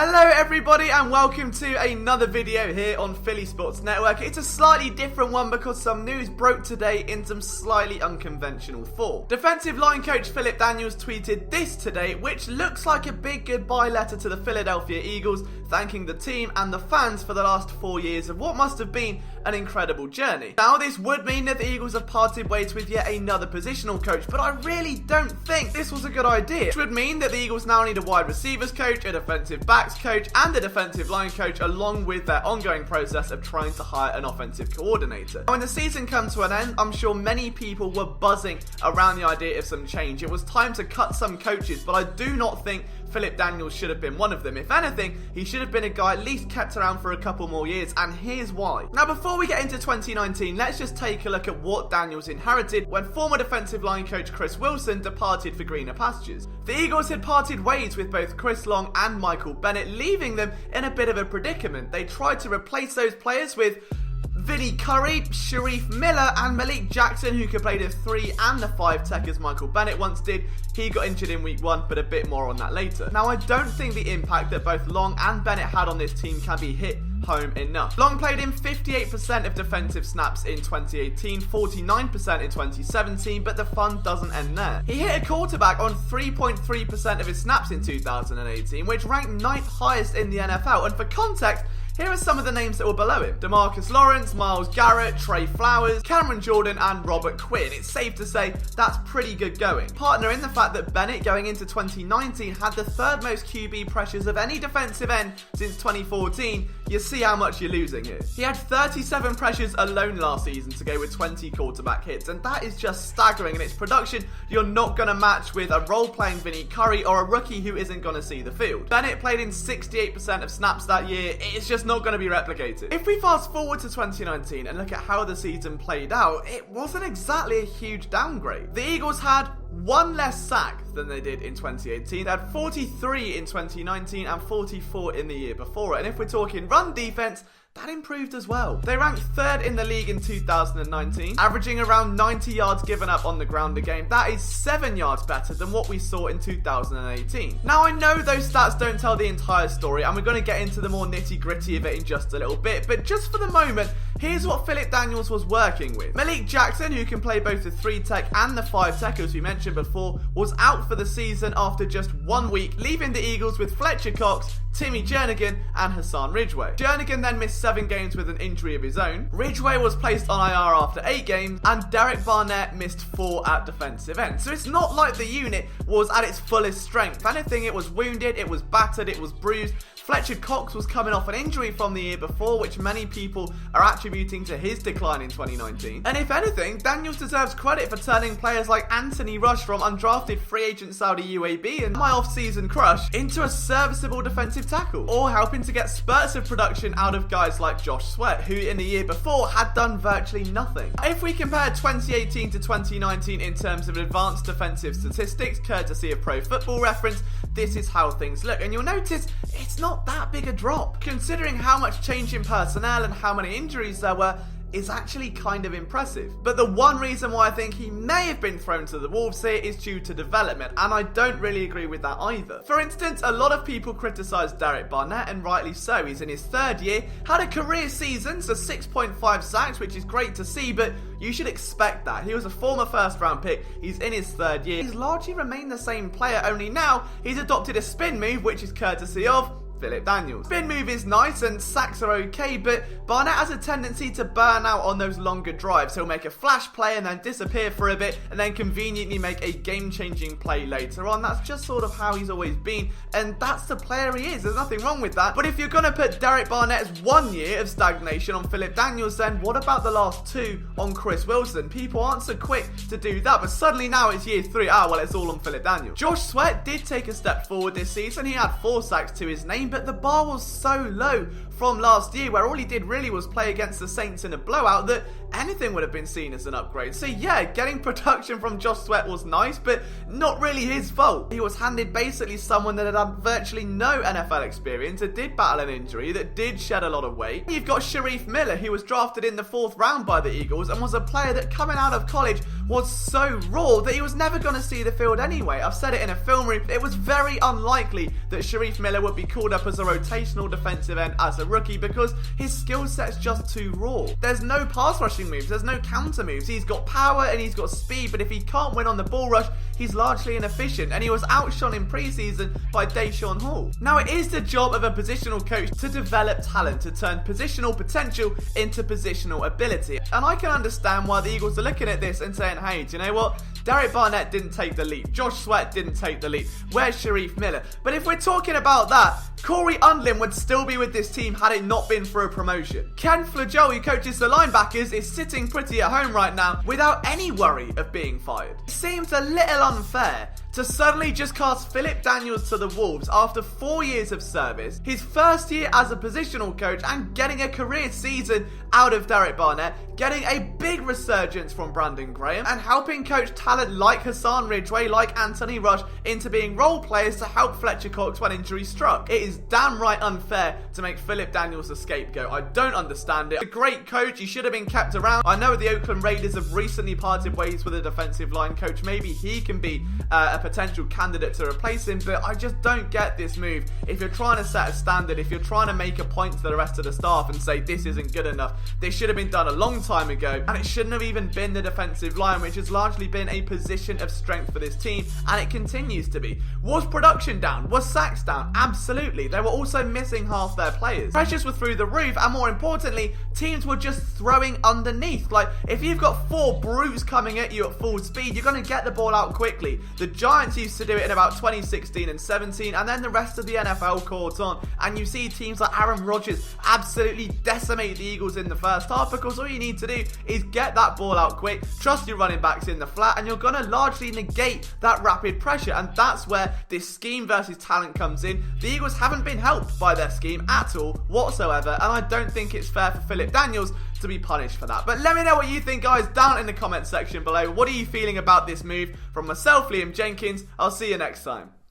Hello everybody and welcome to another video here on Philly Sports Network. It's a slightly different one because some news broke today in some slightly unconventional form. Defensive line coach Philip Daniels tweeted this today, which looks like a big goodbye letter to the Philadelphia Eagles, thanking the team and the fans for the last 4 years of what must have been an incredible journey. Now this would mean that the Eagles have parted ways with yet another positional coach, but I really don't think this was a good idea. Which would mean that the Eagles now need a wide receivers coach, a defensive backs coach and a defensive line coach, along with their ongoing process of trying to hire an offensive coordinator. Now when the season comes to an end, I'm sure many people were buzzing around the idea of some change. It was time to cut some coaches, but I do not think Philip Daniels should have been one of them. If anything, he should have been a guy at least kept around for a couple more years, and here's why. Now before we get into 2019, let's just take a look at what Daniels inherited when former defensive line coach Chris Wilson departed for greener pastures. The Eagles had parted ways with both Chris Long and Michael Bennett, leaving them in a bit of a predicament. They tried to replace those players with Vinny Curry, Sharif Miller and Malik Jackson, who could play the 3 and the 5 tech as Michael Bennett once did. He got injured in week 1, but a bit more on that later. Now I don't think the impact that both Long and Bennett had on this team can be hit home enough. Long played in 58% of defensive snaps in 2018, 49% in 2017, but the fun doesn't end there. He hit a quarterback on 3.3% of his snaps in 2018, which ranked 9th highest in the NFL, and for context, here are some of the names that were below him: DeMarcus Lawrence, Myles Garrett, Trey Flowers, Cameron Jordan and Robert Quinn. It's safe to say that's pretty good going. Partner in the fact that Bennett going into 2019 had the 3rd most QB pressures of any defensive end since 2014, you see how much you're losing here. He had 37 pressures alone last season to go with 20 quarterback hits, and that is just staggering, and its production you're not going to match with a role-playing Vinny Curry or a rookie who isn't going to see the field. Bennett played in 68% of snaps that year. It's just not going to be replicated. If we fast forward to 2019 and look at how the season played out, it wasn't exactly a huge downgrade. The Eagles had 1 less sack than they did in 2018. They had 43 in 2019 and 44 in the year before it. And if we're talking run defense, that improved as well. They ranked 3rd in the league in 2019, averaging around 90 yards given up on the ground a game. That is 7 yards better than what we saw in 2018. Now I know those stats don't tell the entire story, and we're going to get into the more nitty gritty of it in just a little bit, but just for the moment, here's what Philip Daniels was working with. Malik Jackson, who can play both the 3 tech and the 5 tech as we mentioned before, was out for the season after just 1 week, leaving the Eagles with Fletcher Cox, Timmy Jernigan and Hassan Ridgeway. Jernigan then missed 7 games with an injury of his own. Ridgeway was placed on IR after 8 games, and Derek Barnett missed 4 at defensive end. So it's not like the unit was at its fullest strength. If anything, it was wounded, it was battered, it was bruised. Fletcher Cox was coming off an injury from the year before, which many people are attributing to his decline in 2019. And if anything, Daniels deserves credit for turning players like Anthony Rush from undrafted free agent Saudi UAB and my off-season crush into a serviceable defensive tackle, or helping to get spurts of production out of guys like Josh Sweat, who in the year before had done virtually nothing. If we compare 2018 to 2019 in terms of advanced defensive statistics, courtesy of Pro Football Reference, this is how things look, and you'll notice it's not that big a drop. Considering how much change in personnel and how many injuries there were, is actually kind of impressive. But the one reason why I think he may have been thrown to the wolves here is due to development, and I don't really agree with that either. For instance, a lot of people criticise Derek Barnett, and rightly so. He's in his 3rd year, had a career season, so 6.5 sacks, which is great to see, but you should expect that. He was a former 1st round pick, he's in his 3rd year. He's largely remained the same player, only now he's adopted a spin move, which is courtesy of Philip Daniels. Spin move is nice and sacks are okay, but Barnett has a tendency to burn out on those longer drives. He'll make a flash play and then disappear for a bit and then conveniently make a game-changing play later on. That's just sort of how he's always been, and that's the player he is. There's nothing wrong with that. But if you're going to put Derek Barnett's 1 year of stagnation on Philip Daniels, then what about the last 2 on Chris Wilson? People aren't so quick to do that, but suddenly now it's year 3. Well, it's all on Philip Daniels. Josh Sweat did take a step forward this season. He had 4 sacks to his name, but the bar was so low from last year, where all he did really was play against the Saints in a blowout, that anything would have been seen as an upgrade. So yeah, getting production from Josh Sweat was nice, but not really his fault. He was handed basically someone that had virtually no NFL experience, that did battle an injury, that did shed a lot of weight. You've got Sharif Miller, who was drafted in the 4th round by the Eagles and was a player that coming out of college was so raw that he was never going to see the field anyway. I've said it in a film review, it was very unlikely that Sharif Miller would be called up up as a rotational defensive end as a rookie because his skill set's just too raw. There's no pass rushing moves, there's no counter moves. He's got power and he's got speed, but if he can't win on the ball rush, he's largely inefficient, and he was outshone in preseason by Deshaun Hall. Now, it is the job of a positional coach to develop talent, to turn positional potential into positional ability. And I can understand why the Eagles are looking at this and saying, hey, do you know what? Derek Barnett didn't take the leap. Josh Sweat didn't take the leap. Where's Sharif Miller? But if we're talking about that, Corey Undlin would still be with this team had it not been for a promotion. Ken Flagel, who coaches the linebackers, is sitting pretty at home right now without any worry of being fired. It seems a little unfair to suddenly just cast Philip Daniels to the Wolves after 4 years of service, his first year as a positional coach, and getting a career season out of Derek Barnett, getting a big resurgence from Brandon Graham, and helping coach talent like Hassan Ridgeway, like Anthony Rush, into being role players to help Fletcher Cox when injury struck. It is damn right unfair to make Philip Daniels the scapegoat. I don't understand it. A great coach, he should have been kept around. I know the Oakland Raiders have recently parted ways with a defensive line coach. Maybe he can be a potential candidate to replace him, but I just don't get this move. If you're trying to set a standard, if you're trying to make a point to the rest of the staff and say this isn't good enough, this should have been done a long time ago, and it shouldn't have even been the defensive line, which has largely been a position of strength for this team, and it continues to be. Was production down? Was sacks down? Absolutely. They were also missing half their players. Pressures were through the roof, and more importantly, teams were just throwing underneath. Like, if you've got 4 brutes coming at you at full speed, you're going to get the ball out quickly. The Giants used to do it in about 2016 and 17, and then the rest of the NFL caught on, and you see teams like Aaron Rodgers absolutely decimate the Eagles in the first half, because all you need to do is get that ball out quick, trust your running backs in the flat, and you're going to largely negate that rapid pressure. And that's where this scheme versus talent comes in. The Eagles haven't been helped by their scheme at all whatsoever, and I don't think it's fair for Philip Daniels to be punished for that. But let me know what you think, guys, down in the comment section below. What are you feeling about this move? From myself, Liam Jenkins, I'll see you next time.